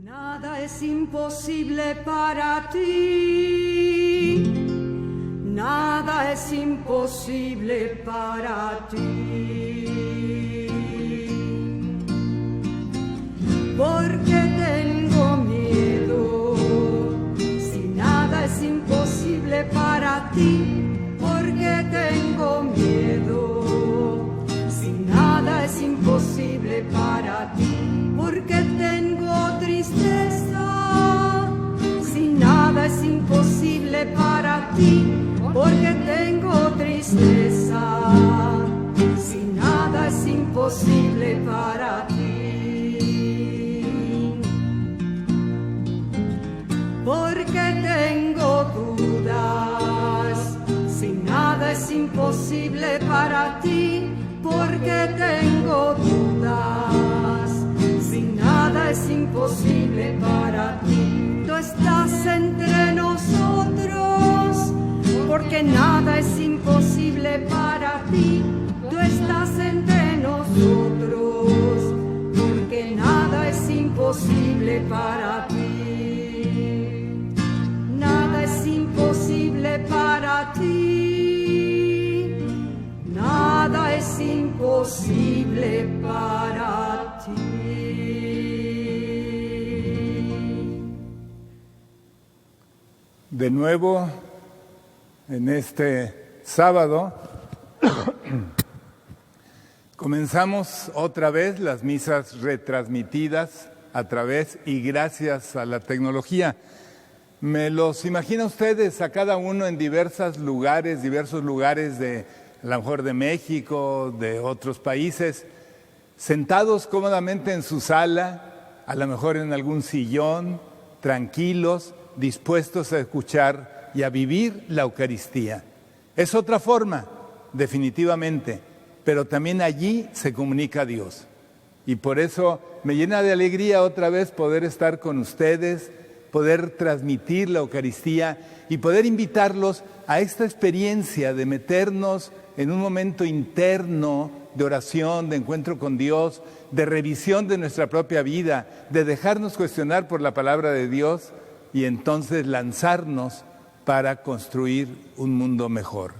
Nada es imposible para ti, nada es imposible para ti, porque tengo miedo, si nada es imposible para ti, porque tengo miedo, si nada es imposible para ti, porque tengo tristeza, si nada es imposible para ti, porque tengo tristeza, si nada es imposible para ti, porque tengo dudas, si nada es imposible para ti, porque tengo dudas, si nada es imposible para ti. Tú estás entre nosotros, porque nada es imposible para ti. Tú estás entre nosotros, porque nada es imposible para ti. Nada es imposible para ti. Nada es imposible para ti. De nuevo, en este sábado, comenzamos otra vez las misas retransmitidas a través y gracias a la tecnología. Me los imagino ustedes a cada uno en diversos lugares de, a lo mejor de México, de otros países, sentados cómodamente en su sala, a lo mejor en algún sillón, tranquilos, dispuestos a escuchar y a vivir la Eucaristía. Es otra forma, definitivamente, pero también allí se comunica a Dios. Y por eso me llena de alegría otra vez poder estar con ustedes, poder transmitir la Eucaristía y poder invitarlos a esta experiencia de meternos en un momento interno de oración, de encuentro con Dios, de revisión de nuestra propia vida, de dejarnos cuestionar por la palabra de Dios y entonces lanzarnos para construir un mundo mejor.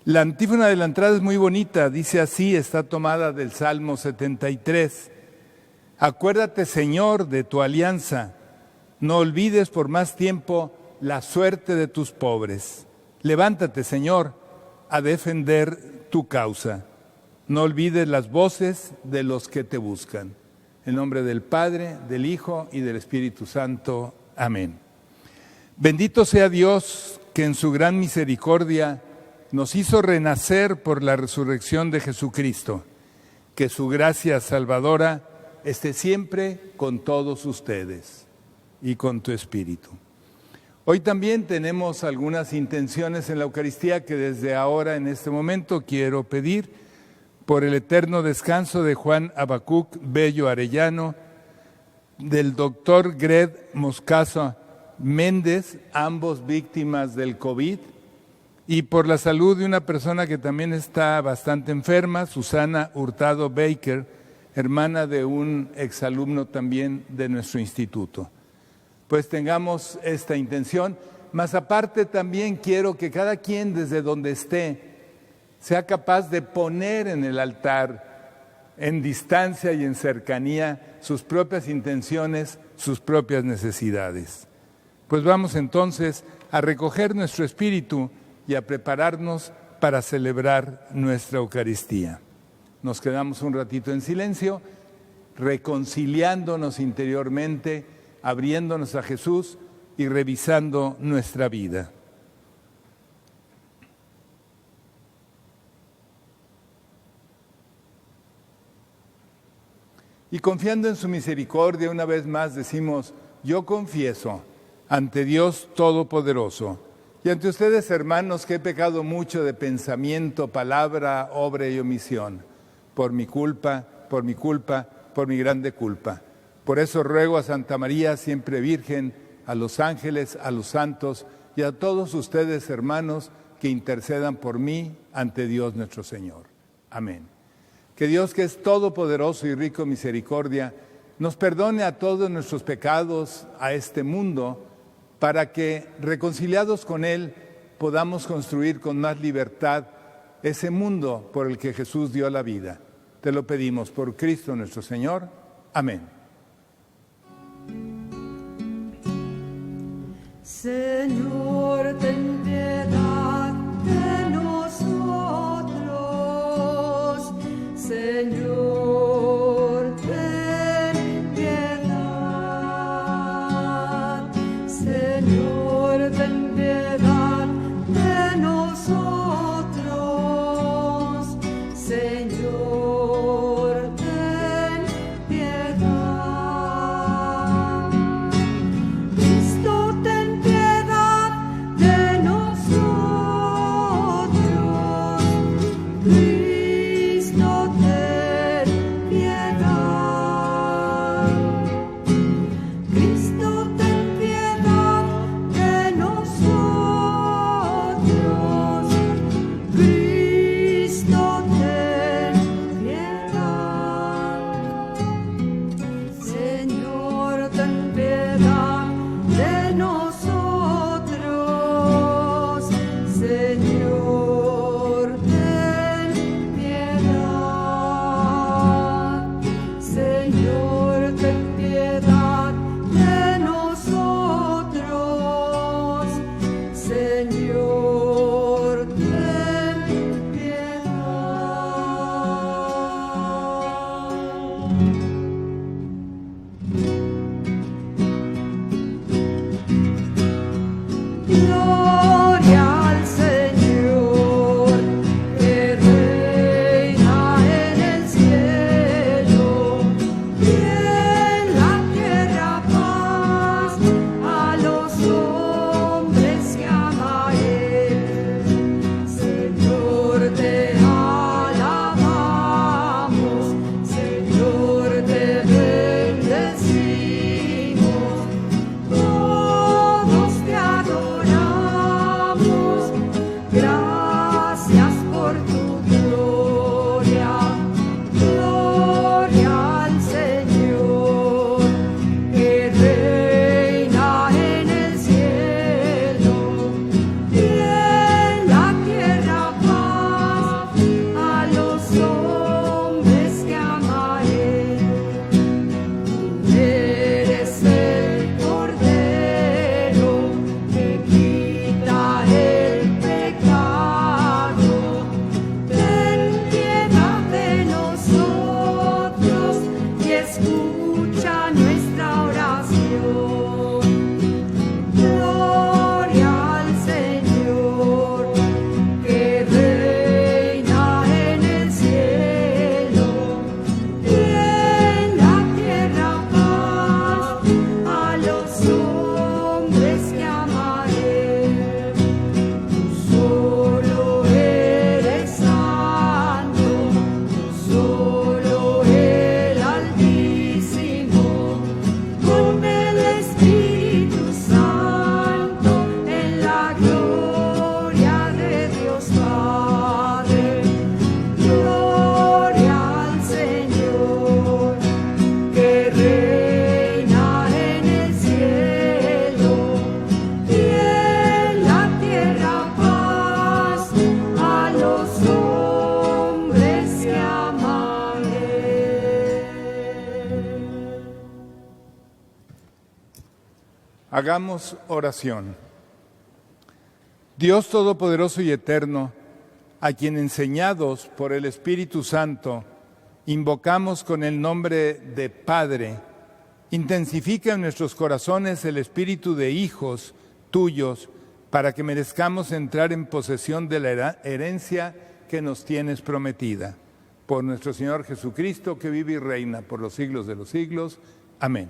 La antífona de la entrada es muy bonita, dice así, está tomada del Salmo 73. Acuérdate, Señor, de tu alianza, no olvides por más tiempo la suerte de tus pobres. Levántate, Señor, a defender tu causa. No olvides las voces de los que te buscan. En nombre del Padre, del Hijo y del Espíritu Santo. Amén. Bendito sea Dios que en su gran misericordia nos hizo renacer por la resurrección de Jesucristo. Que su gracia salvadora esté siempre con todos ustedes y con tu espíritu. Hoy también tenemos algunas intenciones en la Eucaristía que desde ahora, en este momento, quiero pedir por el eterno descanso de Juan Habacuc Bello Arellano, del doctor Gred Moscaso Méndez, ambos víctimas del COVID, y por la salud de una persona que también está bastante enferma, Susana Hurtado Baker, hermana de un exalumno también de nuestro instituto. Pues tengamos esta intención, más aparte también quiero que cada quien desde donde esté sea capaz de poner en el altar, en distancia y en cercanía, sus propias intenciones, sus propias necesidades. Pues vamos entonces a recoger nuestro espíritu y a prepararnos para celebrar nuestra Eucaristía. Nos quedamos un ratito en silencio, reconciliándonos interiormente, abriéndonos a Jesús y revisando nuestra vida. Y confiando en su misericordia, una vez más decimos, yo confieso ante Dios Todopoderoso y ante ustedes, hermanos, que he pecado mucho de pensamiento, palabra, obra y omisión, por mi culpa, por mi grande culpa. Por eso ruego a Santa María, siempre Virgen, a los ángeles, a los santos y a todos ustedes, hermanos, que intercedan por mí ante Dios nuestro Señor. Amén. Que Dios, que es todopoderoso y rico en misericordia, nos perdone a todos nuestros pecados, a este mundo, para que, reconciliados con Él, podamos construir con más libertad ese mundo por el que Jesús dio la vida. Te lo pedimos por Cristo nuestro Señor. Amén. Señor, ten piedad de nosotros. Señor, ten piedad. Señor, ten piedad de nosotros. Señor, ten piedad. Cristo, ten piedad de nosotros. Cristo, ten piedad. Cristo, ten piedad de nosotros. Cristo, ten piedad. Señor, ten piedad de nosotros. Señor, ten piedad. Señor, ten piedad de nosotros. Señor, ten piedad. Gloria al Señor, que reina en el cielo, y en la tierra paz a los hombres que ama Él. Señor, te alabamos, Señor, te bendecimos, todos te adoramos. Gracias por tu gloria. Gloria al Señor, que reina en el cielo, y en la tierra paz a los hombres que ama Él. Eres el Cordero que quita el pecado. Ten piedad de nosotros y escucha nuestra oración. Gloria al Señor, que reina en el cielo, y en la tierra paz a los hombres que ama Él. Tú solo eres santo, tú solo el Altísimo, con el Espíritu Santo, en la gloria de Dios Padre. Gloria al Señor, que reina en el cielo, y en la tierra paz a los hombres que aman Él. Hagamos oración. Dios Todopoderoso y Eterno, a quien enseñados por el Espíritu Santo invocamos con el nombre de Padre, intensifica en nuestros corazones el espíritu de hijos tuyos, para que merezcamos entrar en posesión de la herencia que nos tienes prometida. Por nuestro Señor Jesucristo, que vive y reina por los siglos de los siglos. Amén.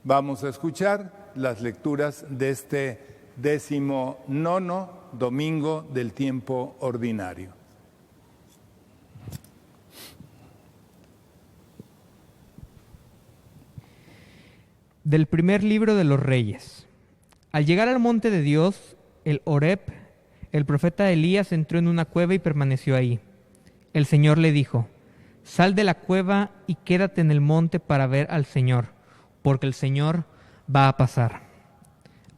Vamos a escuchar las lecturas de este 19º domingo del tiempo ordinario. Del primer libro de los Reyes. Al llegar al monte de Dios, el Horeb, el profeta Elías entró en una cueva y permaneció ahí. El Señor le dijo: sal de la cueva y quédate en el monte para ver al Señor, porque el Señor va a pasar.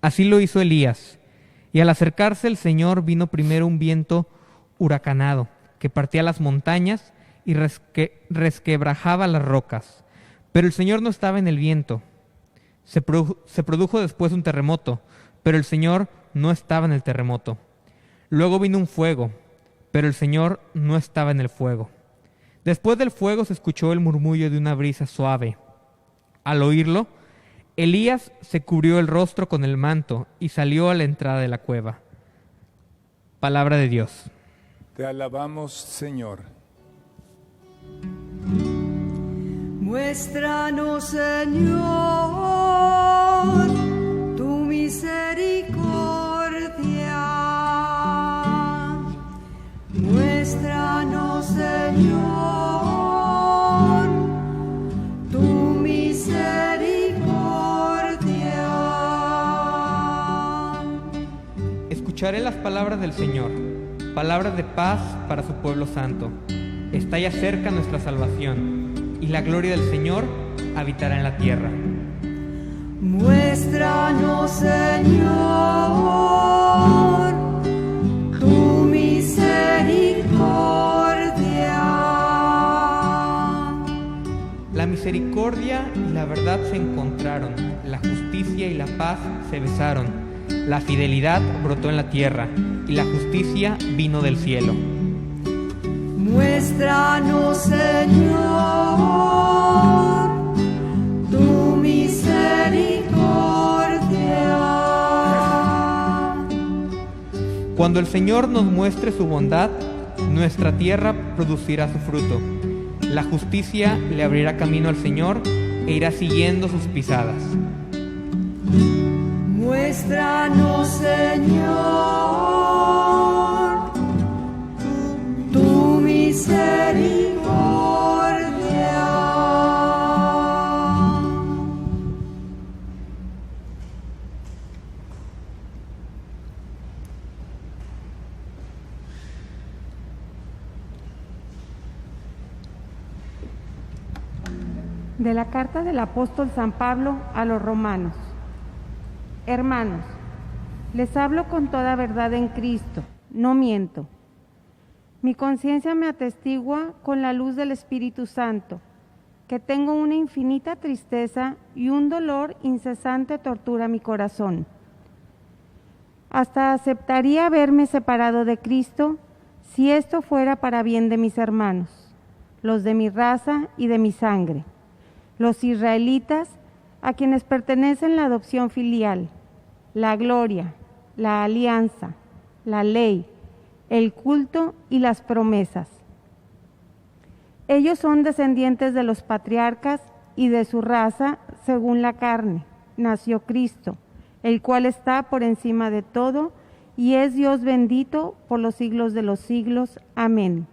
Así lo hizo Elías, y al acercarse el Señor vino primero un viento huracanado, que partía las montañas y resquebrajaba las rocas. Pero el Señor no estaba en el viento. Se produjo después un terremoto, pero el Señor no estaba en el terremoto. Luego vino un fuego, pero el Señor no estaba en el fuego. Después del fuego se escuchó el murmullo de una brisa suave. Al oírlo, Elías se cubrió el rostro con el manto y salió a la entrada de la cueva. Palabra de Dios. Te alabamos, Señor. Muéstranos, Señor, tu misericordia. Muéstranos, Señor, tu misericordia. Escucharé las palabras del Señor, palabras de paz para su pueblo santo. Está ya cerca nuestra salvación, y la gloria del Señor habitará en la tierra. Muéstranos, Señor, tu misericordia. La misericordia y la verdad se encontraron, la justicia y la paz se besaron. La fidelidad brotó en la tierra, y la justicia vino del cielo. Muéstranos, Señor, tu misericordia. Cuando el Señor nos muestre su bondad, nuestra tierra producirá su fruto. La justicia le abrirá camino al Señor e irá siguiendo sus pisadas. Muéstranos, Señor, tu misericordia. De la carta del apóstol San Pablo a los romanos. Hermanos, les hablo con toda verdad en Cristo, no miento. Mi conciencia me atestigua con la luz del Espíritu Santo, que tengo una infinita tristeza y un dolor incesante tortura mi corazón. Hasta aceptaría verme separado de Cristo si esto fuera para bien de mis hermanos, los de mi raza y de mi sangre, los israelitas a quienes pertenecen la adopción filial, la gloria, la alianza, la ley, el culto y las promesas. Ellos son descendientes de los patriarcas y de su raza, según la carne, nació Cristo, el cual está por encima de todo y es Dios bendito por los siglos de los siglos. Amén.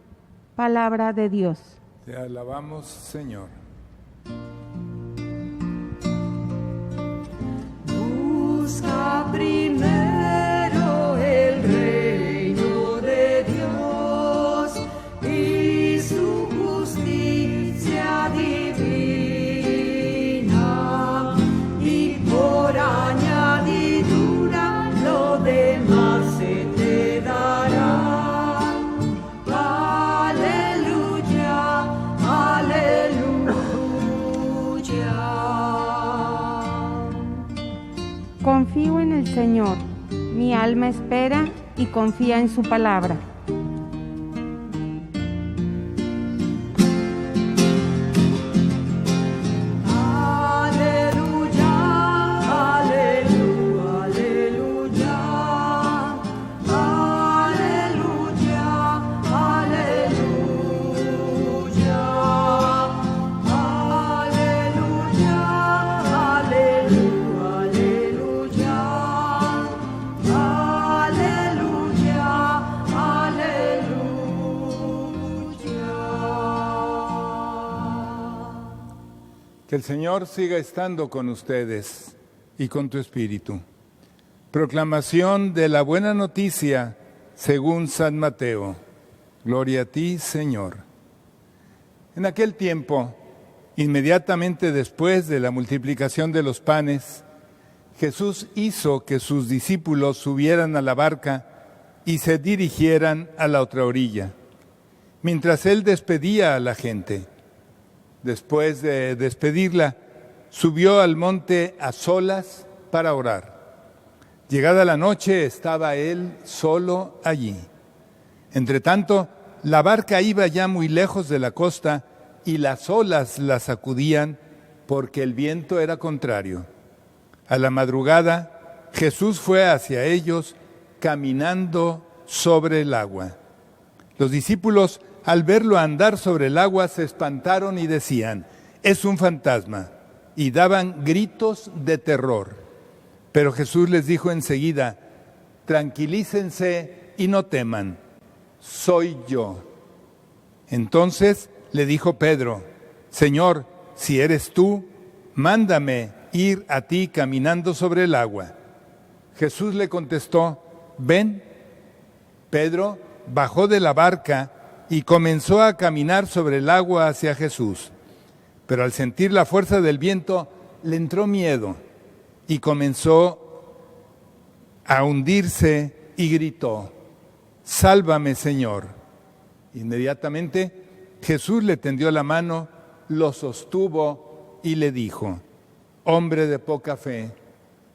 Palabra de Dios. Te alabamos, Señor. Busca primero el reino de Dios y su justicia divina, y por añadidura lo demás se te dará. Aleluya, aleluya. Confío en el Señor, mi alma espera y confía en su palabra. Aleluya, aleluya, aleluya. Aleluya, aleluya. Aleluya, aleluya, aleluya. Aleluya. Que el Señor siga estando con ustedes y con tu espíritu. Proclamación de la buena noticia según San Mateo. Gloria a ti, Señor. En aquel tiempo, inmediatamente después de la multiplicación de los panes, Jesús hizo que sus discípulos subieran a la barca y se dirigieran a la otra orilla, mientras él despedía a la gente. Después de despedirla, subió al monte a solas para orar. Llegada la noche, estaba él solo allí. Entretanto, la barca iba ya muy lejos de la costa y las olas la sacudían porque el viento era contrario. A la madrugada, Jesús fue hacia ellos caminando sobre el agua. Los discípulos, al verlo andar sobre el agua, se espantaron y decían: «Es un fantasma», y daban gritos de terror. Pero Jesús les dijo enseguida: «Tranquilícense y no teman, soy yo». Entonces le dijo Pedro: «Señor, si eres tú, mándame ir a ti caminando sobre el agua». Jesús le contestó: «Ven». Pedro bajó de la barca y comenzó a caminar sobre el agua hacia Jesús. Pero al sentir la fuerza del viento, le entró miedo y comenzó a hundirse y gritó: «Sálvame, Señor». Inmediatamente Jesús le tendió la mano, lo sostuvo y le dijo: «Hombre de poca fe,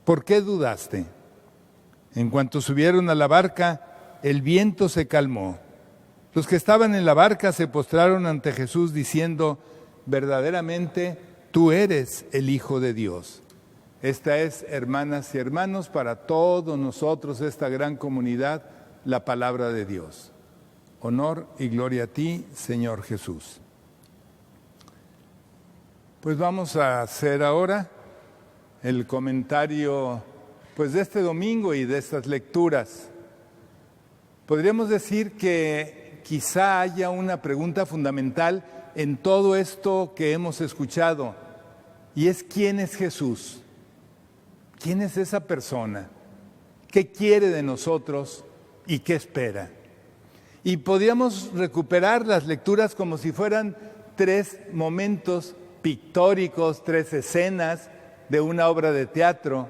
¿por qué dudaste?». En cuanto subieron a la barca, el viento se calmó. Los que estaban en la barca se postraron ante Jesús diciendo: «Verdaderamente, tú eres el Hijo de Dios». Esta es, hermanas y hermanos, para todos nosotros, esta gran comunidad, la palabra de Dios. Honor y gloria a ti, Señor Jesús. Pues vamos a hacer ahora el comentario de este domingo y de estas lecturas. Podríamos decir que quizá haya una pregunta fundamental en todo esto que hemos escuchado, y es: ¿quién es Jesús? ¿Quién es esa persona? ¿Qué quiere de nosotros y qué espera? Y podríamos recuperar las lecturas como si fueran 3 momentos pictóricos, 3 escenas de una obra de teatro.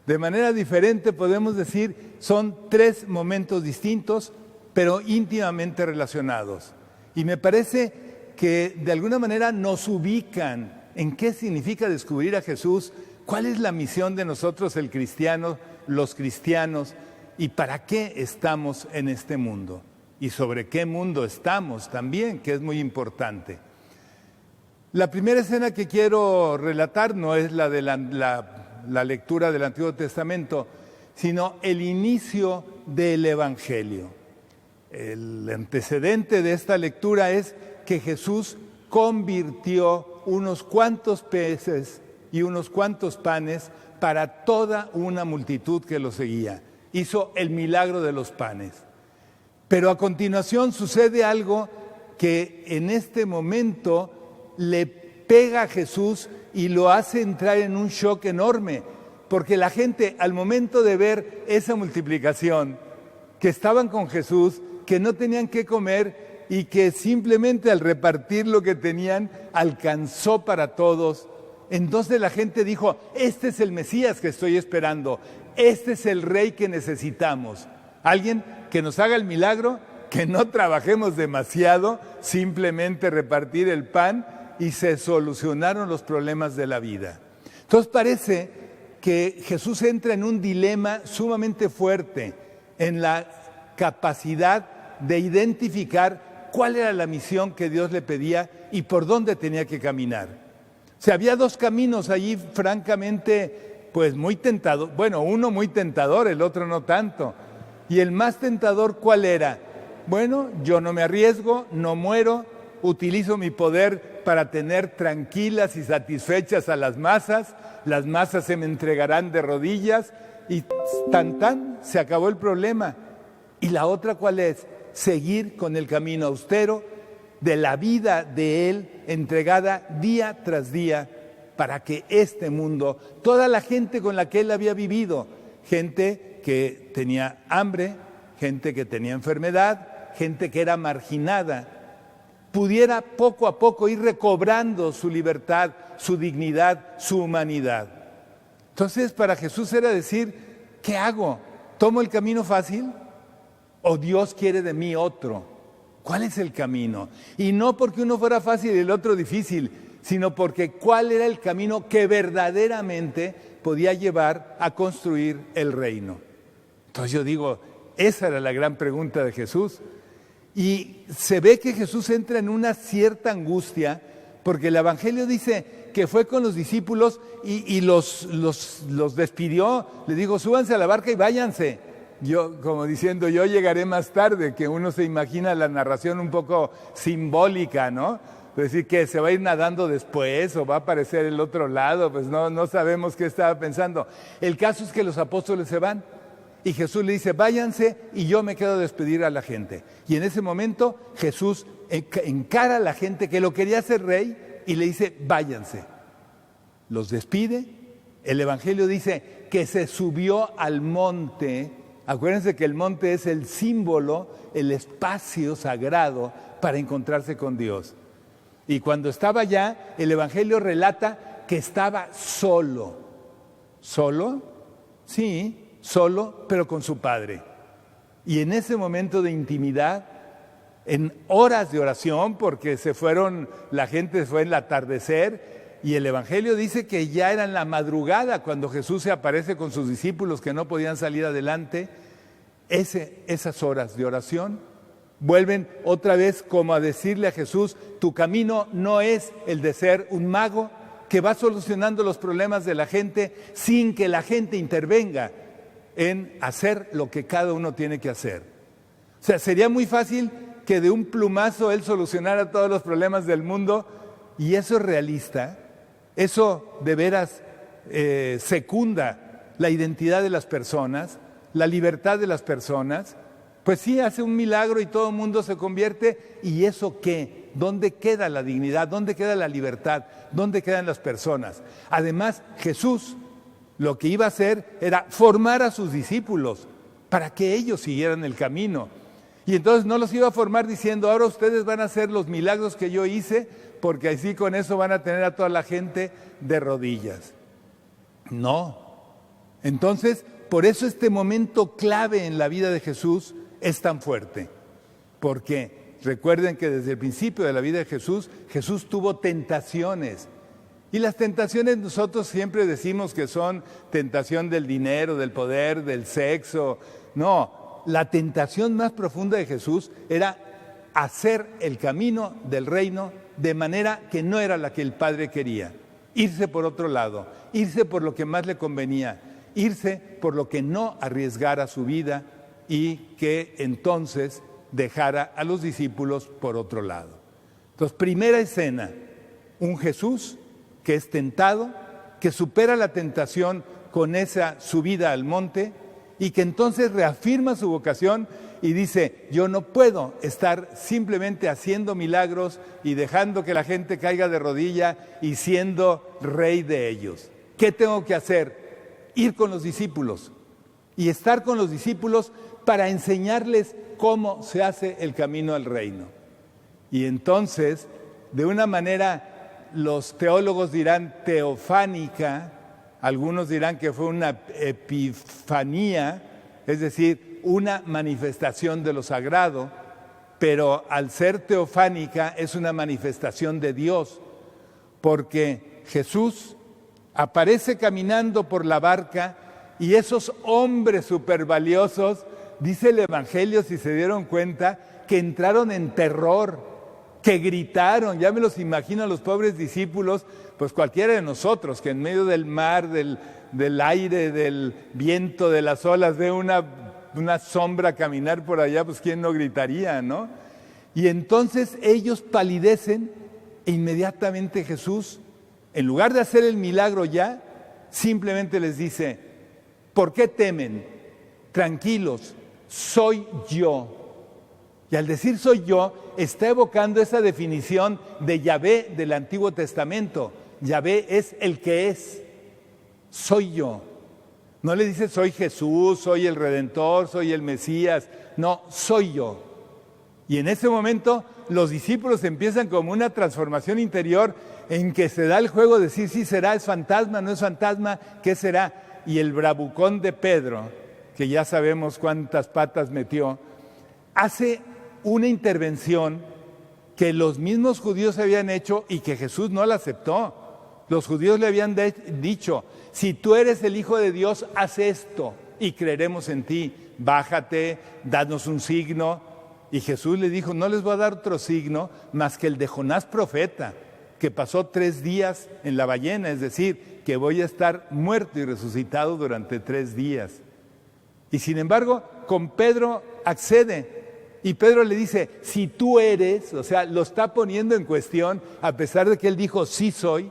De manera diferente podemos decir, son 3 momentos distintos, pero íntimamente relacionados. Y me parece que de alguna manera nos ubican en qué significa descubrir a Jesús, cuál es la misión de nosotros los cristianos, y para qué estamos en este mundo. Y sobre qué mundo estamos también, que es muy importante. La primera escena que quiero relatar no es la de la lectura del Antiguo Testamento, sino el inicio del Evangelio. El antecedente de esta lectura es que Jesús convirtió unos cuantos peces y unos cuantos panes para toda una multitud que lo seguía. Hizo el milagro de los panes. Pero a continuación sucede algo que en este momento le pega a Jesús y lo hace entrar en un shock enorme, porque la gente, al momento de ver esa multiplicación, que estaban con Jesús, que no tenían qué comer y que simplemente al repartir lo que tenían alcanzó para todos, entonces la gente dijo: este es el Mesías que estoy esperando, este es el Rey que necesitamos. Alguien que nos haga el milagro, que no trabajemos demasiado, simplemente repartir el pan y se solucionaron los problemas de la vida. Entonces parece que Jesús entra en un dilema sumamente fuerte en la capacidad de identificar cuál era la misión que Dios le pedía y por dónde tenía que caminar. O sea, había 2 caminos allí francamente, muy tentador. Bueno, uno muy tentador, el otro no tanto. Y el más tentador, ¿cuál era? Bueno, yo no me arriesgo, no muero, utilizo mi poder para tener tranquilas y satisfechas a las masas se me entregarán de rodillas y se acabó el problema. Y la otra, ¿cuál es? Seguir con el camino austero de la vida de Él, entregada día tras día, para que este mundo, toda la gente con la que Él había vivido, gente que tenía hambre, gente que tenía enfermedad, gente que era marginada, pudiera poco a poco ir recobrando su libertad, su dignidad, su humanidad. Entonces, para Jesús era decir, ¿qué hago? ¿Tomo el camino fácil o Dios quiere de mí otro? ¿Cuál es el camino? Y no porque uno fuera fácil y el otro difícil, sino porque cuál era el camino que verdaderamente podía llevar a construir el reino. Entonces yo digo, esa era la gran pregunta de Jesús. Y se ve que Jesús entra en una cierta angustia, porque el Evangelio dice que fue con los discípulos y los despidió. Les dijo, súbanse a la barca y váyanse. Yo, como diciendo, yo llegaré más tarde, que uno se imagina la narración un poco simbólica, ¿no? Es decir, que se va a ir nadando después o va a aparecer el otro lado, pues no sabemos qué estaba pensando. El caso es que los apóstoles se van. Y Jesús le dice, váyanse y yo me quedo a despedir a la gente. Y en ese momento Jesús encara a la gente que lo quería hacer rey y le dice, váyanse. Los despide. El Evangelio dice que se subió al monte. Acuérdense que el monte es el símbolo, el espacio sagrado para encontrarse con Dios. Y cuando estaba allá, el Evangelio relata que estaba solo. ¿Solo? Sí. Solo, pero con su Padre. Y en ese momento de intimidad, en horas de oración, porque la gente fue en el atardecer, y el Evangelio dice que ya era en la madrugada cuando Jesús se aparece con sus discípulos que no podían salir adelante. Esas horas de oración vuelven otra vez como a decirle a Jesús, tu camino no es el de ser un mago que va solucionando los problemas de la gente sin que la gente intervenga en hacer lo que cada uno tiene que hacer. O sea, sería muy fácil que de un plumazo Él solucionara todos los problemas del mundo, y eso es realista, eso de veras secunda la identidad de las personas, la libertad de las personas. Pues sí, hace un milagro y todo el mundo se convierte, ¿y eso qué? ¿Dónde queda la dignidad? ¿Dónde queda la libertad? ¿Dónde quedan las personas? Además, Jesús lo que iba a hacer era formar a sus discípulos para que ellos siguieran el camino. Y entonces no los iba a formar diciendo, ahora ustedes van a hacer los milagros que yo hice, porque así con eso van a tener a toda la gente de rodillas. No. Entonces, por eso este momento clave en la vida de Jesús es tan fuerte. Porque recuerden que desde el principio de la vida de Jesús, Jesús tuvo tentaciones. Y las tentaciones nosotros siempre decimos que son tentación del dinero, del poder, del sexo. No, la tentación más profunda de Jesús era hacer el camino del reino de manera que no era la que el Padre quería. Irse por otro lado, irse por lo que más le convenía, irse por lo que no arriesgara su vida y que entonces dejara a los discípulos por otro lado. Entonces, primera escena, un Jesús que es tentado, que supera la tentación con esa subida al monte y que entonces reafirma su vocación y dice, yo no puedo estar simplemente haciendo milagros y dejando que la gente caiga de rodilla y siendo rey de ellos. ¿Qué tengo que hacer? Ir con los discípulos y estar con los discípulos para enseñarles cómo se hace el camino al reino. Y entonces, de una manera, los teólogos dirán teofánica, algunos dirán que fue una epifanía, es decir, una manifestación de lo sagrado, pero al ser teofánica es una manifestación de Dios, porque Jesús aparece caminando por la barca y esos hombres supervaliosos, dice el Evangelio, si se dieron cuenta, que entraron en terror, que gritaron. Ya me los imagino a los pobres discípulos, pues cualquiera de nosotros que en medio del mar, del aire, del viento, de las olas, ve una sombra caminar por allá, pues quién no gritaría, ¿no? Y entonces ellos palidecen e inmediatamente Jesús, en lugar de hacer el milagro ya, simplemente les dice, ¿por qué temen? Tranquilos, soy yo. Y al decir soy yo, está evocando esa definición de Yahvé del Antiguo Testamento. Yahvé es el que es. Soy yo. No le dice soy Jesús, soy el Redentor, soy el Mesías. No, soy yo. Y en ese momento los discípulos empiezan como una transformación interior en que se da el juego de decir, sí será, es fantasma, no es fantasma, ¿qué será? Y el bravucón de Pedro, que ya sabemos cuántas patas metió, hace una intervención que los mismos judíos habían hecho y que Jesús no la aceptó. Los judíos le habían dicho, si tú eres el Hijo de Dios, haz esto y creeremos en ti. Bájate, danos un signo. Y Jesús le dijo, no les voy a dar otro signo más que el de Jonás profeta, que pasó 3 días en la ballena, es decir, que voy a estar muerto y resucitado durante 3 días. Y sin embargo, con Pedro accede. Y Pedro le dice, si tú eres, o sea, lo está poniendo en cuestión, a pesar de que él dijo, sí soy,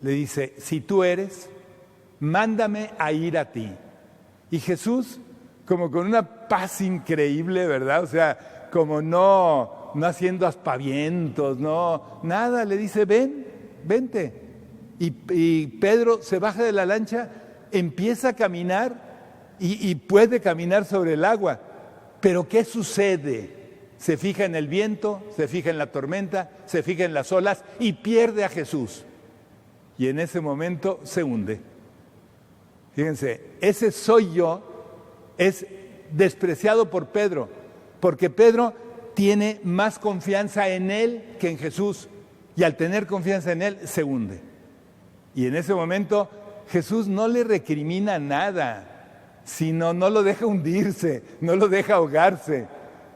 le dice, si tú eres, mándame a ir a ti. Y Jesús, como con una paz increíble, ¿verdad? O sea, como no haciendo aspavientos, no, nada, le dice, vente. Y Pedro se baja de la lancha, empieza a caminar y puede caminar sobre el agua. Pero ¿qué sucede? Se fija en el viento, se fija en la tormenta, se fija en las olas y pierde a Jesús. Y en ese momento se hunde. Fíjense, ese soy yo es despreciado por Pedro, porque Pedro tiene más confianza en él que en Jesús. Y al tener confianza en él, se hunde. Y en ese momento Jesús no le recrimina nada, sino no lo deja hundirse, no lo deja ahogarse,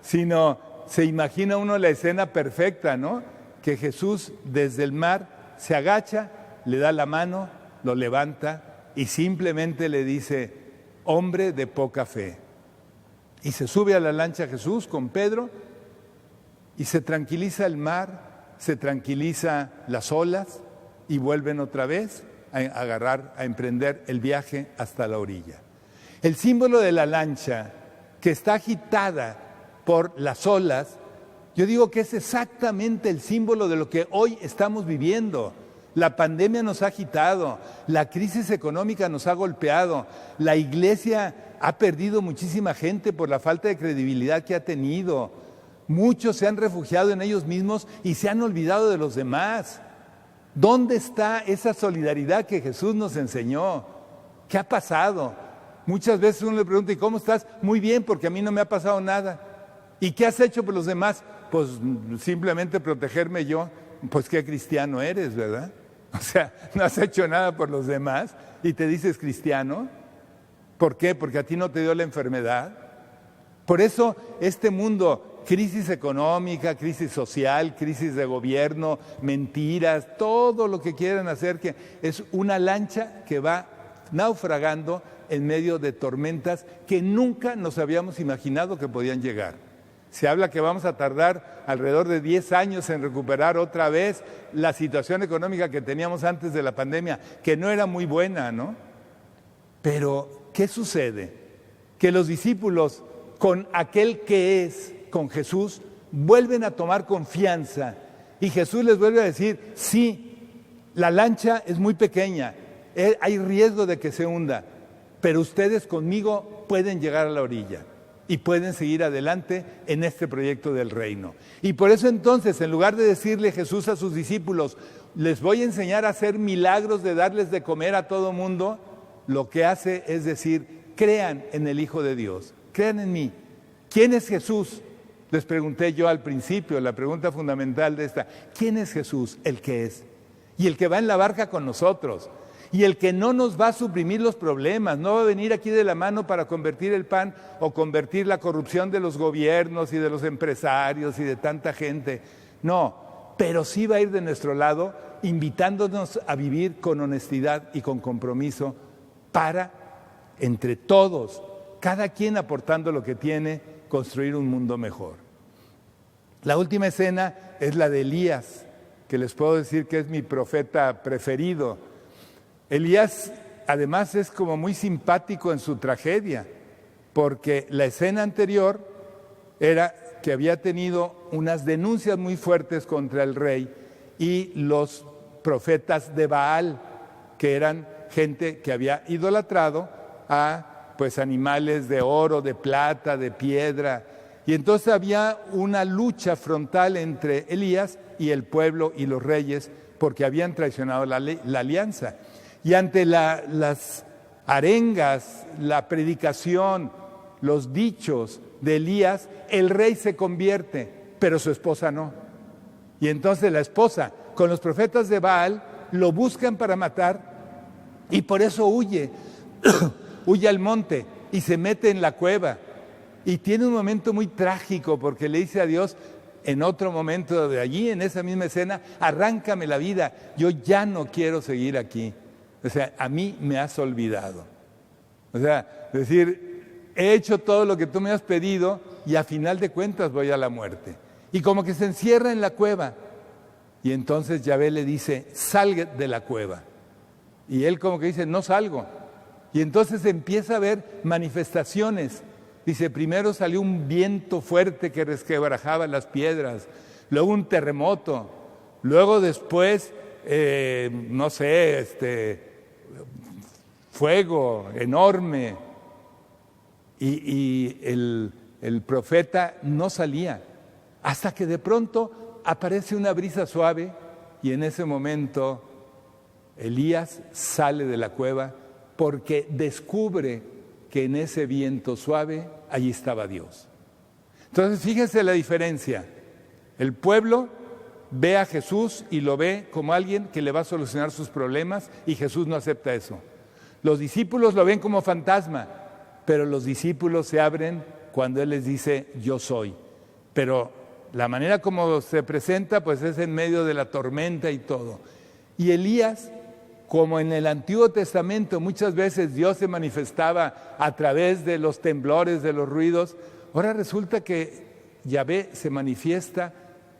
sino se imagina uno la escena perfecta, ¿no? Que Jesús desde el mar se agacha, le da la mano, lo levanta y simplemente le dice, hombre de poca fe. Y se sube a la lancha Jesús con Pedro y se tranquiliza el mar, se tranquiliza las olas y vuelven otra vez a emprender el viaje hasta la orilla. El símbolo de la lancha, que está agitada por las olas, yo digo que es exactamente el símbolo de lo que hoy estamos viviendo. La pandemia nos ha agitado, la crisis económica nos ha golpeado, la iglesia ha perdido muchísima gente por la falta de credibilidad que ha tenido. Muchos se han refugiado en ellos mismos y se han olvidado de los demás. ¿Dónde está esa solidaridad que Jesús nos enseñó? ¿Qué ha pasado? Muchas veces uno le pregunta, ¿y cómo estás? Muy bien, porque a mí no me ha pasado nada. ¿Y qué has hecho por los demás? Pues simplemente protegerme yo. Pues qué cristiano eres, ¿verdad? O sea, no has hecho nada por los demás y te dices cristiano. ¿Por qué? Porque a ti no te dio la enfermedad. Por eso este mundo, crisis económica, crisis social, crisis de gobierno, mentiras, todo lo que quieran hacer, que es una lancha que va naufragando en medio de tormentas que nunca nos habíamos imaginado que podían llegar. Se habla que vamos a tardar alrededor de 10 años en recuperar otra vez la situación económica que teníamos antes de la pandemia, que no era muy buena, ¿no? Pero, ¿qué sucede? Que los discípulos, con aquel que es, con Jesús, vuelven a tomar confianza. Y Jesús les vuelve a decir, sí, la lancha es muy pequeña, hay riesgo de que se hunda, pero ustedes conmigo pueden llegar a la orilla y pueden seguir adelante en este proyecto del reino. Y por eso entonces, en lugar de decirle Jesús a sus discípulos, les voy a enseñar a hacer milagros de darles de comer a todo mundo, lo que hace es decir, crean en el Hijo de Dios, crean en mí. ¿Quién es Jesús? Les pregunté yo al principio, la pregunta fundamental de esta, ¿quién es Jesús? El que es. Y el que va en la barca con nosotros. Y el que no nos va a suprimir los problemas, no va a venir aquí de la mano para convertir el pan o convertir la corrupción de los gobiernos y de los empresarios y de tanta gente. No, pero sí va a ir de nuestro lado invitándonos a vivir con honestidad y con compromiso para, entre todos, cada quien aportando lo que tiene, construir un mundo mejor. La última escena es la de Elías, que les puedo decir que es mi profeta preferido. Elías además es como muy simpático en su tragedia, porque la escena anterior era que había tenido unas denuncias muy fuertes contra el rey y los profetas de Baal, que eran gente que había idolatrado a pues animales de oro, de plata, de piedra, Y entonces había una lucha frontal entre Elías y el pueblo y los reyes, porque habían traicionado la alianza. Y ante las arengas, la predicación, los dichos de Elías, el rey se convierte, pero su esposa no. Y entonces la esposa, con los profetas de Baal, lo buscan para matar y por eso huye, huye al monte y se mete en la cueva. Y tiene un momento muy trágico porque le dice a Dios, en otro momento de allí, en esa misma escena, arráncame la vida, yo ya no quiero seguir aquí. O sea, a mí me has olvidado. O sea, decir, he hecho todo lo que tú me has pedido y a final de cuentas voy a la muerte. Y como que se encierra en la cueva. Y entonces Yahvé le dice, salga de la cueva. Y él como que dice, no salgo. Y entonces empieza a ver manifestaciones. Dice, primero salió un viento fuerte que resquebrajaba las piedras, luego un terremoto, luego después, fuego enorme. Y el profeta no salía, hasta que de pronto aparece una brisa suave y en ese momento Elías sale de la cueva porque descubre que en ese viento suave, allí estaba Dios. Entonces, fíjense la diferencia. El pueblo ve a Jesús y lo ve como alguien que le va a solucionar sus problemas y Jesús no acepta eso. Los discípulos lo ven como fantasma, pero los discípulos se abren cuando Él les dice, yo soy. Pero la manera como se presenta, pues es en medio de la tormenta y todo. Y Elías, como en el Antiguo Testamento muchas veces Dios se manifestaba a través de los temblores, de los ruidos, ahora resulta que Yahvé se manifiesta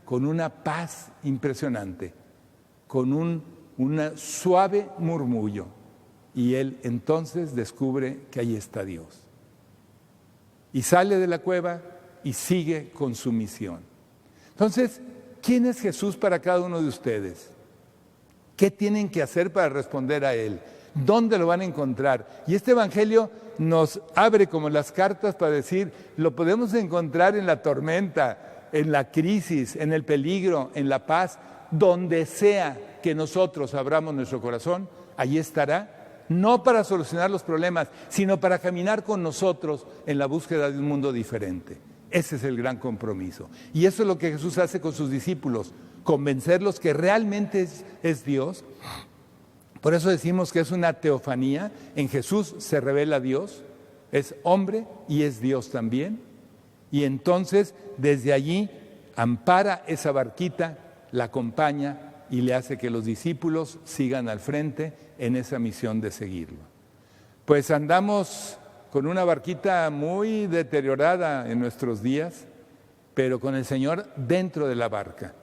con una paz impresionante, con un suave murmullo. Y él entonces descubre que ahí está Dios. Y sale de la cueva y sigue con su misión. Entonces, ¿quién es Jesús para cada uno de ustedes? ¿Qué tienen que hacer para responder a Él? ¿Dónde lo van a encontrar? Y este Evangelio nos abre como las cartas para decir, lo podemos encontrar en la tormenta, en la crisis, en el peligro, en la paz, donde sea que nosotros abramos nuestro corazón, allí estará, no para solucionar los problemas, sino para caminar con nosotros en la búsqueda de un mundo diferente. Ese es el gran compromiso. Y eso es lo que Jesús hace con sus discípulos, convencerlos que realmente es Dios. Por eso decimos que es una teofanía. En Jesús se revela Dios, es hombre y es Dios también. Y entonces desde allí ampara esa barquita, la acompaña y le hace que los discípulos sigan al frente en esa misión de seguirlo. Pues andamos con una barquita muy deteriorada en nuestros días, pero con el Señor dentro de la barca.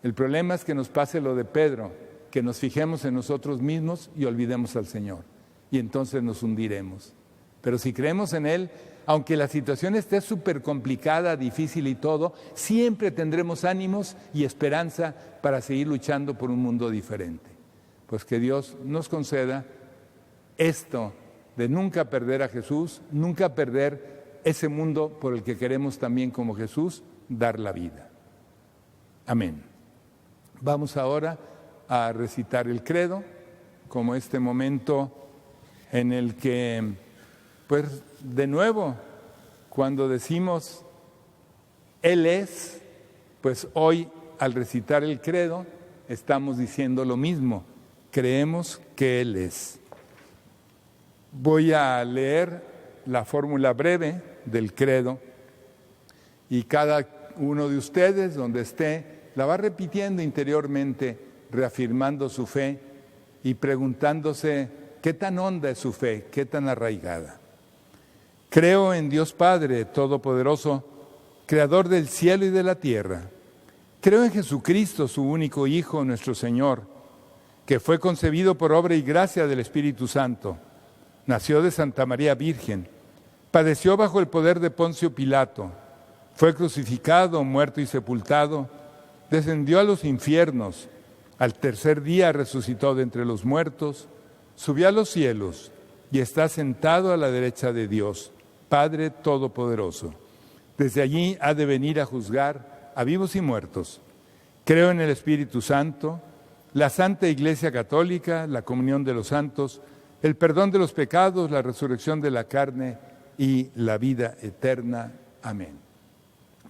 El problema es que nos pase lo de Pedro, que nos fijemos en nosotros mismos y olvidemos al Señor. Y entonces nos hundiremos. Pero si creemos en Él, aunque la situación esté súper complicada, difícil y todo, siempre tendremos ánimos y esperanza para seguir luchando por un mundo diferente. Pues que Dios nos conceda esto de nunca perder a Jesús, nunca perder ese mundo por el que queremos también como Jesús dar la vida. Amén. Vamos ahora a recitar el credo, como este momento en el que, pues de nuevo, cuando decimos Él es, pues hoy al recitar el credo estamos diciendo lo mismo, creemos que Él es. Voy a leer la fórmula breve del credo y cada uno de ustedes, donde esté, la va repitiendo interiormente, reafirmando su fe y preguntándose qué tan honda es su fe, qué tan arraigada. Creo en Dios Padre Todopoderoso, Creador del cielo y de la tierra. Creo en Jesucristo, su único Hijo, nuestro Señor, que fue concebido por obra y gracia del Espíritu Santo. Nació de Santa María Virgen, padeció bajo el poder de Poncio Pilato, fue crucificado, muerto y sepultado, descendió a los infiernos, al tercer día resucitó de entre los muertos, subió a los cielos y está sentado a la derecha de Dios, Padre Todopoderoso. Desde allí ha de venir a juzgar a vivos y muertos. Creo en el Espíritu Santo, la Santa Iglesia Católica, la comunión de los santos, el perdón de los pecados, la resurrección de la carne y la vida eterna. Amén.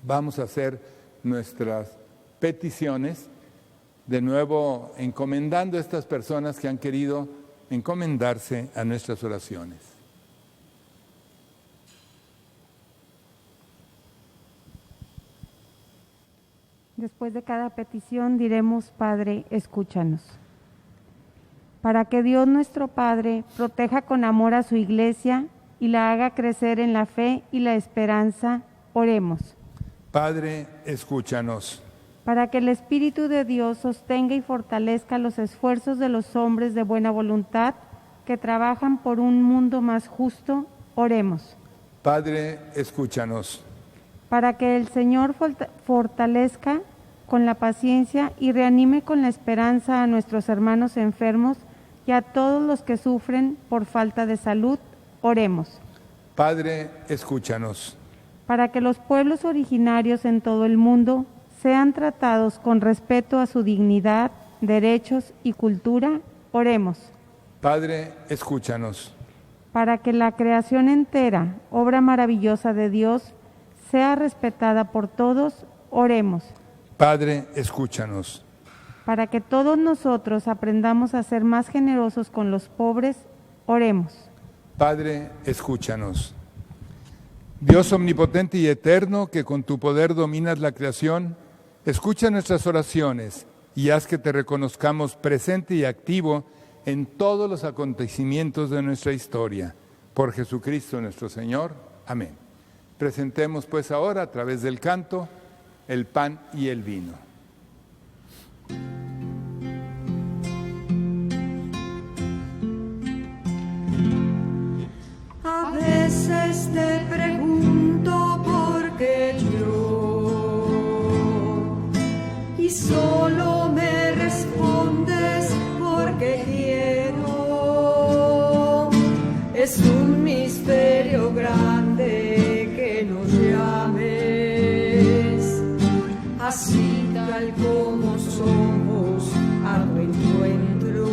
Vamos a hacer nuestras peticiones, de nuevo encomendando a estas personas que han querido encomendarse a nuestras oraciones. Después de cada petición diremos: Padre, escúchanos. Para que Dios nuestro Padre proteja con amor a su Iglesia y la haga crecer en la fe y la esperanza, oremos. Padre, escúchanos. Para que el Espíritu de Dios sostenga y fortalezca los esfuerzos de los hombres de buena voluntad que trabajan por un mundo más justo, oremos. Padre, escúchanos. Para que el Señor fortalezca con la paciencia y reanime con la esperanza a nuestros hermanos enfermos y a todos los que sufren por falta de salud, oremos. Padre, escúchanos. Para que los pueblos originarios en todo el mundo sean tratados con respeto a su dignidad, derechos y cultura, oremos. Padre, escúchanos. Para que la creación entera, obra maravillosa de Dios, sea respetada por todos, oremos. Padre, escúchanos. Para que todos nosotros aprendamos a ser más generosos con los pobres, oremos. Padre, escúchanos. Dios omnipotente y eterno, que con tu poder dominas la creación, escucha nuestras oraciones y haz que te reconozcamos presente y activo en todos los acontecimientos de nuestra historia. Por Jesucristo nuestro Señor. Amén. Presentemos pues ahora, a través del canto, el pan y el vino. A veces te pregunto por qué yo, y solo me respondes porque quiero. Es un misterio grande que nos llames, así tal como somos, a tu encuentro.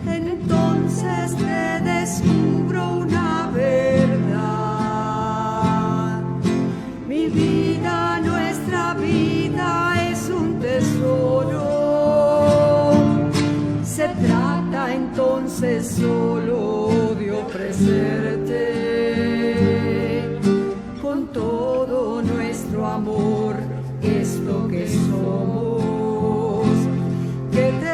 Entonces te descubro una verdad. Mi vida, nuestra vida es un tesoro. Se trata entonces solo de ofrecerte con todo nuestro amor esto que somos, que te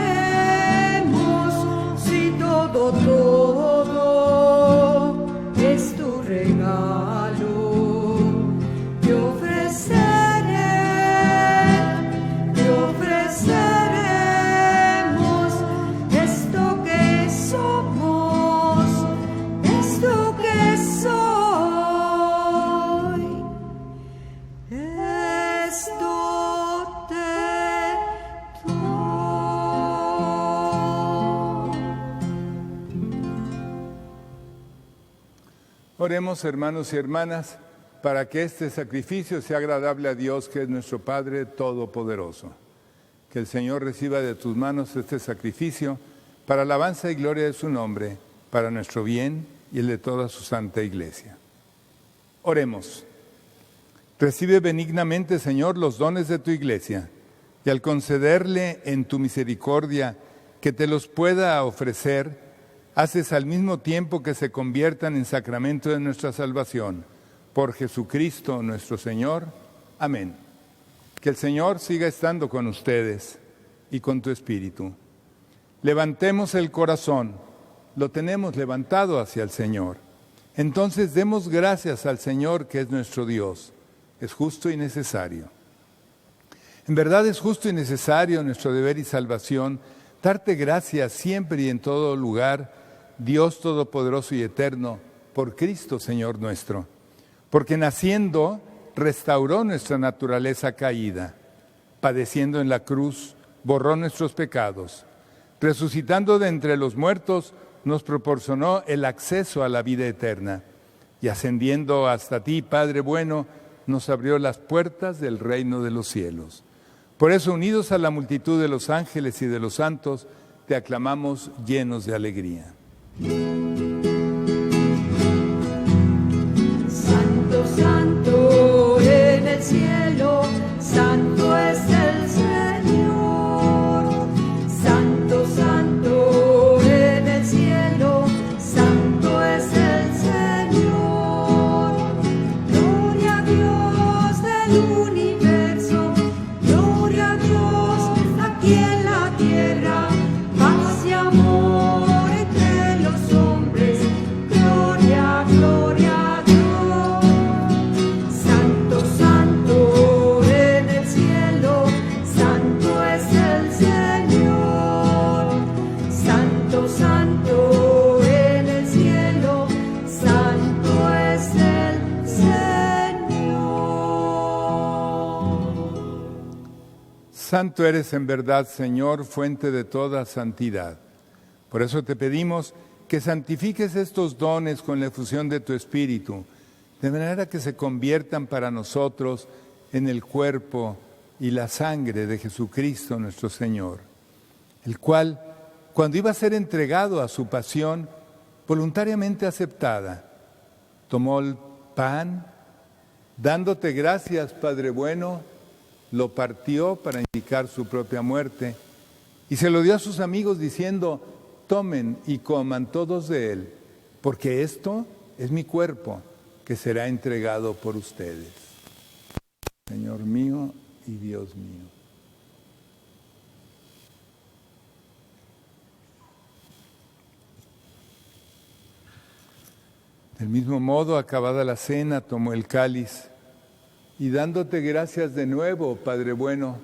daremos si todo es tu regalo. Te ofreceremos esto que somos, esto que soy, esto te doy. Oremos, hermanos y hermanas, para que este sacrificio sea agradable a Dios, que es nuestro Padre Todopoderoso. Que el Señor reciba de tus manos este sacrificio para alabanza y gloria de su nombre, para nuestro bien y el de toda su santa Iglesia. Oremos. Recibe benignamente, Señor, los dones de tu Iglesia, y al concederle en tu misericordia que te los pueda ofrecer, haces al mismo tiempo que se conviertan en sacramento de nuestra salvación. Por Jesucristo nuestro Señor. Amén. Que el Señor siga estando con ustedes y con tu espíritu. Levantemos el corazón, lo tenemos levantado hacia el Señor. Entonces demos gracias al Señor, que es nuestro Dios. Es justo y necesario. En verdad es justo y necesario, nuestro deber y salvación, darte gracias siempre y en todo lugar, Dios Todopoderoso y Eterno, por Cristo Señor nuestro. Porque naciendo, restauró nuestra naturaleza caída, padeciendo en la cruz, borró nuestros pecados, resucitando de entre los muertos, nos proporcionó el acceso a la vida eterna y ascendiendo hasta ti, Padre bueno, nos abrió las puertas del reino de los cielos. Por eso, unidos a la multitud de los ángeles y de los santos, te aclamamos llenos de alegría. Santo, santo en el cielo, santo es el Señor. Santo, santo en el cielo, santo es el Señor. Gloria a Dios del universo, gloria a Dios aquí en la tierra, paz y amor entre los hombres, gloria, gloria a Dios. Santo, santo en el cielo, santo es el Señor. Santo, santo en el cielo, santo es el Señor. Santo eres en verdad, Señor, fuente de toda santidad. Por eso te pedimos que santifiques estos dones con la efusión de tu Espíritu, de manera que se conviertan para nosotros en el cuerpo y la sangre de Jesucristo nuestro Señor, el cual, cuando iba a ser entregado a su pasión, voluntariamente aceptada, tomó el pan, dándote gracias, Padre bueno, lo partió para indicar su propia muerte y se lo dio a sus amigos diciendo: tomen y coman todos de él, porque esto es mi cuerpo que será entregado por ustedes. Señor mío y Dios mío. Del mismo modo, acabada la cena, tomó el cáliz y dándote gracias de nuevo, Padre bueno,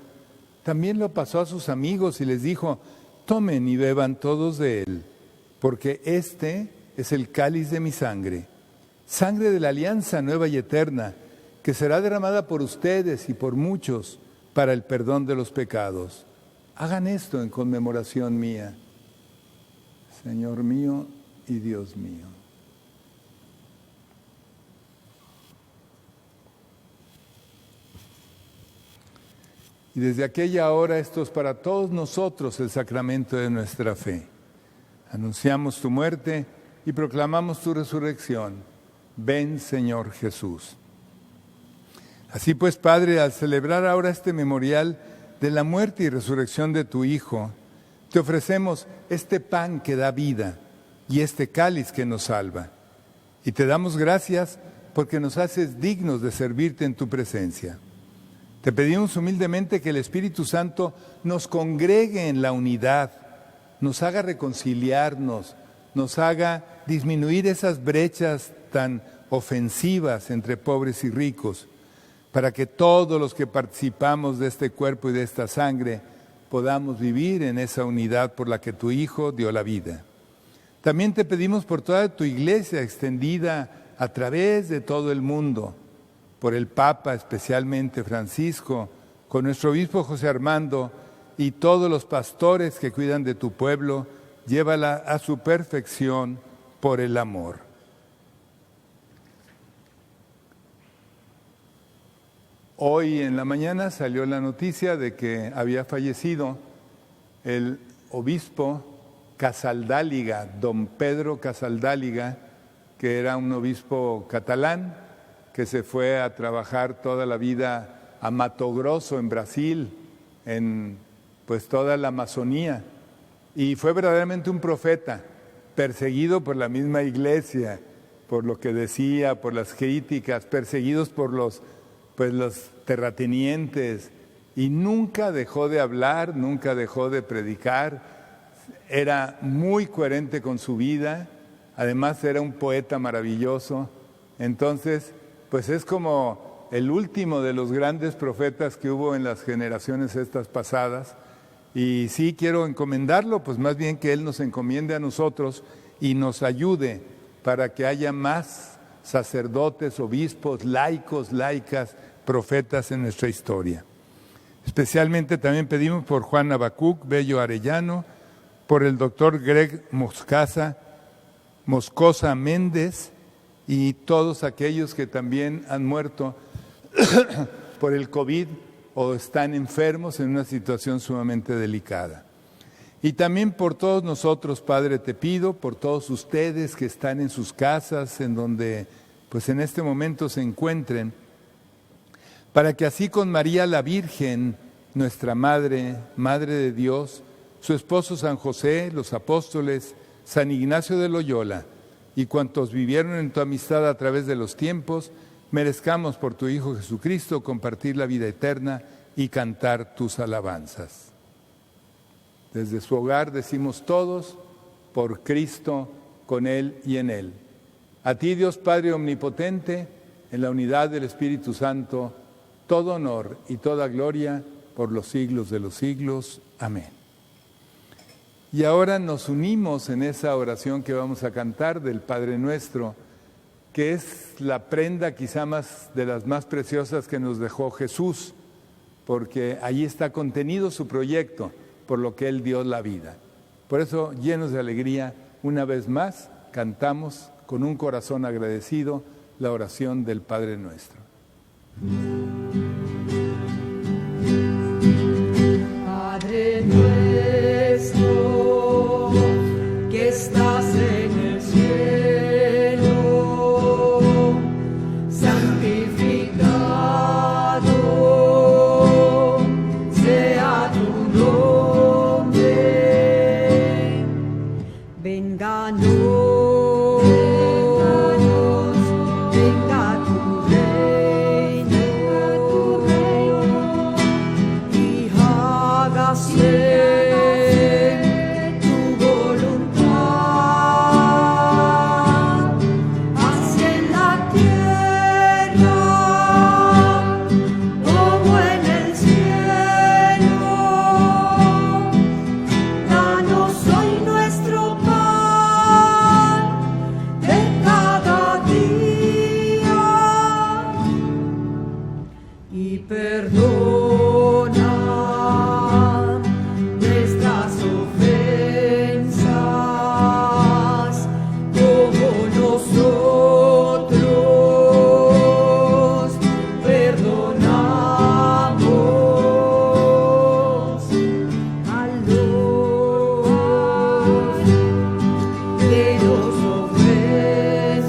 también lo pasó a sus amigos y les dijo: tomen y beban todos de él, porque este es el cáliz de mi sangre, sangre de la alianza nueva y eterna, que será derramada por ustedes y por muchos para el perdón de los pecados. Hagan esto en conmemoración mía. Señor mío y Dios mío. Y desde aquella hora esto es para todos nosotros el sacramento de nuestra fe. Anunciamos tu muerte y proclamamos tu resurrección. Ven, Señor Jesús. Así pues, Padre, al celebrar ahora este memorial de la muerte y resurrección de tu Hijo, te ofrecemos este pan que da vida y este cáliz que nos salva. Y te damos gracias porque nos haces dignos de servirte en tu presencia. Te pedimos humildemente que el Espíritu Santo nos congregue en la unidad, nos haga reconciliarnos, nos haga disminuir esas brechas tan ofensivas entre pobres y ricos, para que todos los que participamos de este cuerpo y de esta sangre podamos vivir en esa unidad por la que tu Hijo dio la vida. También te pedimos por toda tu iglesia extendida a través de todo el mundo, por el Papa, especialmente Francisco, con nuestro obispo José Armando y todos los pastores que cuidan de tu pueblo, llévala a su perfección por el amor. Hoy en la mañana salió la noticia de que había fallecido el obispo Casaldáliga, don Pedro Casaldáliga, que era un obispo catalán, que se fue a trabajar toda la vida a Mato Grosso, en Brasil, en pues toda la Amazonía, y fue verdaderamente un profeta, perseguido por la misma iglesia, por lo que decía, por las críticas, perseguidos por los terratenientes, y nunca dejó de hablar, nunca dejó de predicar, era muy coherente con su vida, además era un poeta maravilloso. Entonces, pues es como el último de los grandes profetas que hubo en las generaciones estas pasadas. Y sí quiero encomendarlo, pues más bien que Él nos encomiende a nosotros y nos ayude para que haya más sacerdotes, obispos, laicos, laicas, profetas en nuestra historia. Especialmente también pedimos por Juan Habacuc Bello Arellano, por el doctor Greg Moscaza Moscosa Méndez y todos aquellos que también han muerto por el COVID o están enfermos en una situación sumamente delicada. Y también por todos nosotros, Padre, te pido, por todos ustedes que están en sus casas, en donde pues en este momento se encuentren, para que así con María la Virgen, nuestra Madre, Madre de Dios, su esposo San José, los apóstoles, San Ignacio de Loyola y cuantos vivieron en tu amistad a través de los tiempos, merezcamos por tu Hijo Jesucristo compartir la vida eterna y cantar tus alabanzas. Desde su hogar decimos todos, por Cristo, con Él y en Él. A ti, Dios Padre Omnipotente, en la unidad del Espíritu Santo, todo honor y toda gloria por los siglos de los siglos. Amén. Y ahora nos unimos en esa oración que vamos a cantar del Padre Nuestro, que es la prenda quizá más de las más preciosas que nos dejó Jesús, porque allí está contenido su proyecto, por lo que Él dio la vida. Por eso, llenos de alegría, una vez más, cantamos con un corazón agradecido la oración del Padre Nuestro. Padre nuestro, que estás en el cielo, santificado sea tu nombre. Venga tu reino, y hágase tu voluntad, así en la tierra como en el cielo. Danos hoy nuestro pan de cada día y perdona nuestras ofensas, como nosotros perdonamos a los que nos ofenden.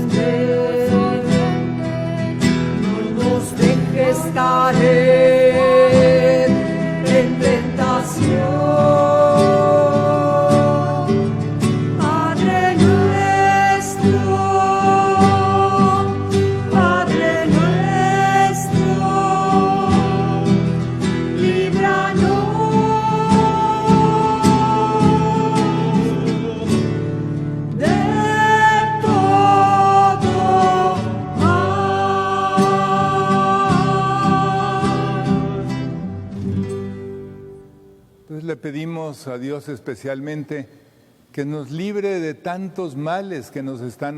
No nos dejes caer en tentación. Padre nuestro, líbranos de todo mal. Entonces le pedimos a Dios especialmente que nos libre de tantos males que nos están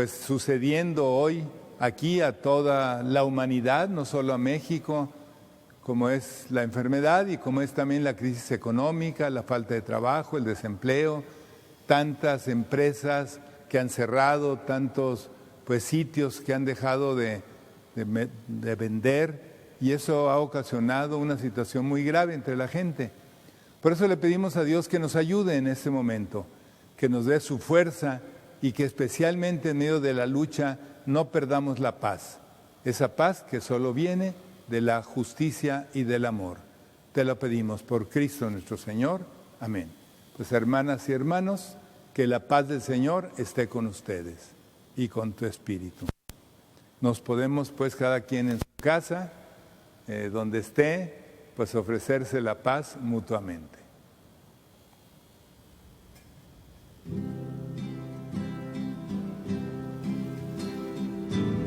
sucediendo hoy aquí a toda la humanidad, no solo a México, como es la enfermedad y como es también la crisis económica, la falta de trabajo, el desempleo, tantas empresas que han cerrado, tantos sitios que han dejado de vender, y eso ha ocasionado una situación muy grave entre la gente. Por eso le pedimos a Dios que nos ayude en este momento, que nos dé su fuerza y que especialmente en medio de la lucha no perdamos la paz, esa paz que solo viene de la justicia y del amor. Te lo pedimos por Cristo nuestro Señor. Amén. Pues hermanas y hermanos, que la paz del Señor esté con ustedes y con tu espíritu. Nos podemos pues cada quien en su casa, donde esté, pues ofrecerse la paz mutuamente.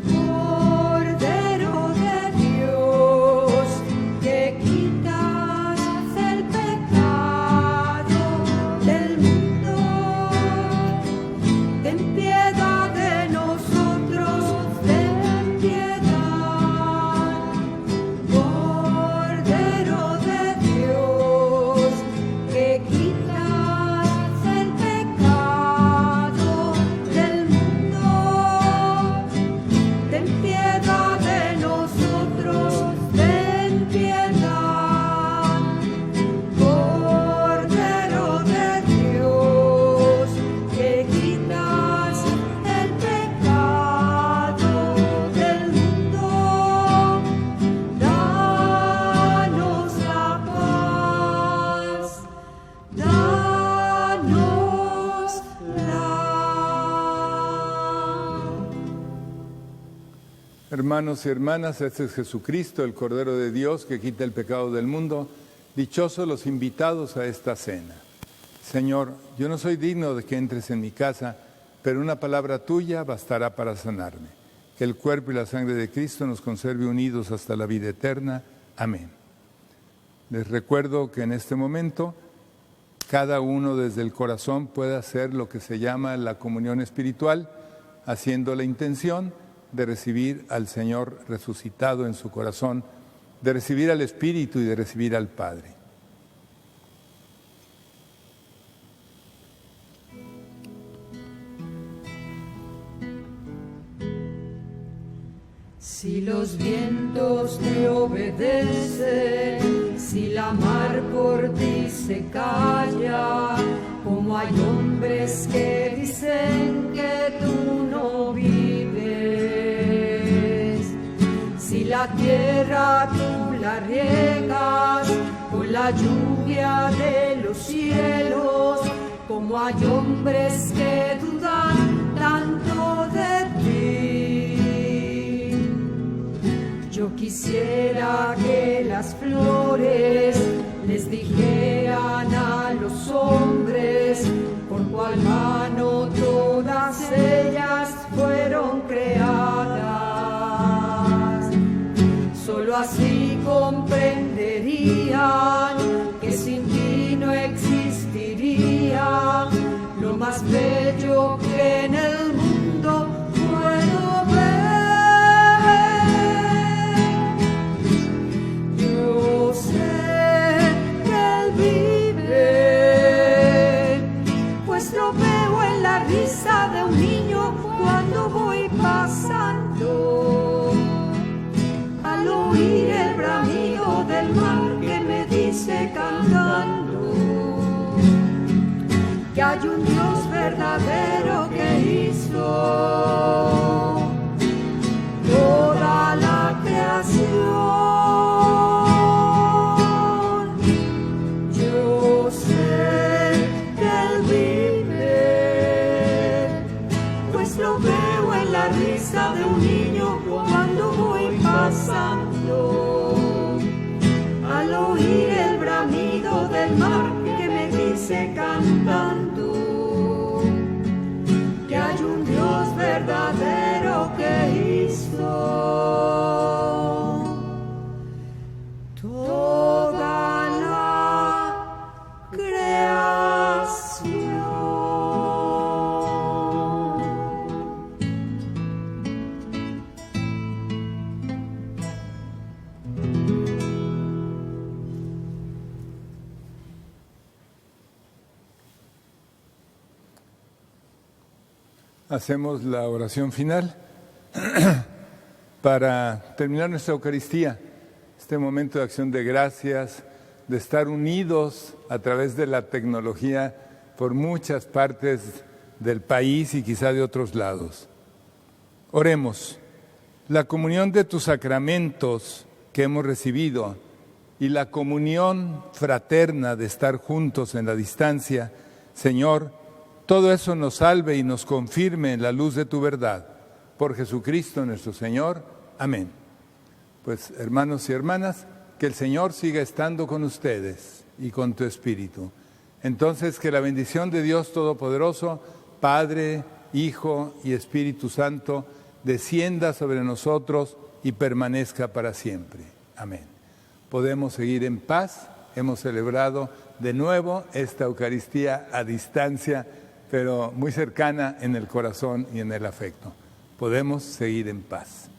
Cordero de Dios, que quitas el pecado del mundo, ten piedad de nosotros, ten piedad. Cordero de Dios, Hermanos y hermanas, este es Jesucristo, el Cordero de Dios, que quita el pecado del mundo. Dichosos los invitados a esta cena. Señor, yo no soy digno de que entres en mi casa, pero una palabra tuya bastará para sanarme. Que el cuerpo y la sangre de Cristo nos conserve unidos hasta la vida eterna. Amén. Les recuerdo que en este momento cada uno desde el corazón puede hacer lo que se llama la comunión espiritual, haciendo la intención de recibir al Señor resucitado en su corazón, de recibir al Espíritu y de recibir al Padre. Si los vientos te obedecen, si la mar por ti se calla, como hay hombres que dicen que tú no vives. Si la tierra tú la riegas con la lluvia de los cielos, como hay hombres que dudan tanto de ti. Yo quisiera que las flores les dijeran a los hombres por cuál mano todas ellas fueron creadas. Solo así comprenderían que sin ti no existiría lo más bello que en el mundo puedo ver. Yo sé que Él vive, pues lo veo en la risa de un niño cuando voy pasando. Al oír el bramido del mar que me dice cantando que hay un Dios verdadero que hizo toda la creación. Yo sé que Él vive, pues lo veo en la risa de un niño cuando voy pasando. Al oír el bramido del mar que me dice cantando que hay un Dios verdadero que hizo toda la creación. Hacemos la oración final para terminar nuestra Eucaristía, este momento de acción de gracias, de estar unidos a través de la tecnología por muchas partes del país y quizá de otros lados. Oremos. La comunión de tus sacramentos que hemos recibido y la comunión fraterna de estar juntos en la distancia, Señor, todo eso nos salve y nos confirme en la luz de tu verdad. Por Jesucristo nuestro Señor. Amén. Pues, hermanos y hermanas, que el Señor siga estando con ustedes y con tu espíritu. Entonces, que la bendición de Dios Todopoderoso, Padre, Hijo y Espíritu Santo, descienda sobre nosotros y permanezca para siempre. Amén. Podemos seguir en paz. Hemos celebrado de nuevo esta Eucaristía a distancia, pero muy cercana en el corazón y en el afecto. Podemos seguir en paz.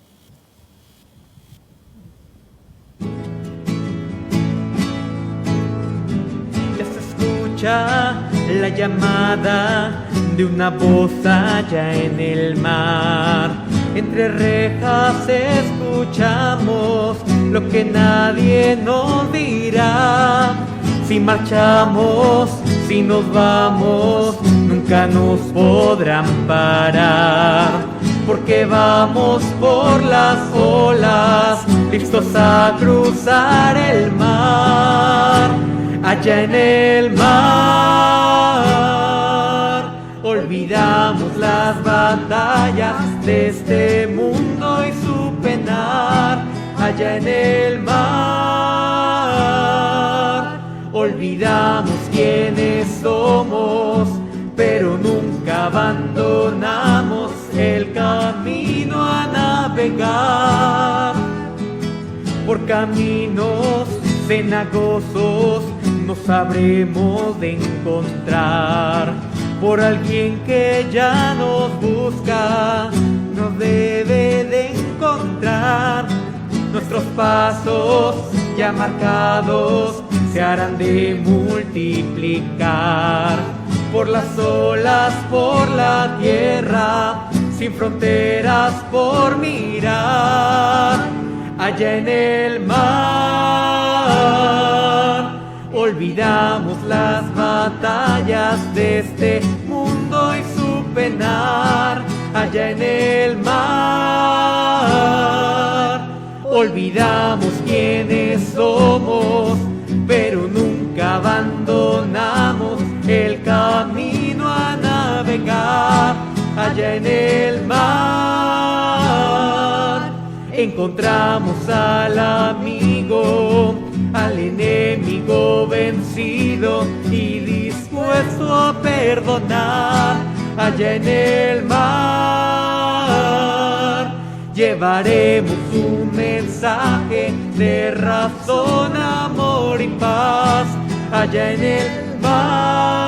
Ya se escucha la llamada de una voz allá en el mar. Entre rejas escuchamos lo que nadie nos dirá. Si marchamos, si nos vamos, nunca nos podrán parar, porque vamos por las olas, listos a cruzar el mar. Allá en el mar, olvidamos las batallas de este mundo y su penar allá en el mar. Olvidamos quiénes somos, pero nunca abandonamos el camino a navegar. Por caminos cenagosos nos habremos de encontrar. Por alguien que ya nos busca, nos debe de encontrar. Nuestros pasos ya marcados se harán de multiplicar. Por las olas, por la tierra, sin fronteras por mirar. Allá en el mar olvidamos las batallas de este mundo y su penar. Allá en el mar olvidamos quiénes somos, pero nunca abandonamos el camino a navegar. Allá en el mar encontramos al amigo, al enemigo vencido y dispuesto a perdonar. Allá en el mar llevaremos un mensaje de razón, amor y paz. Allá en el mar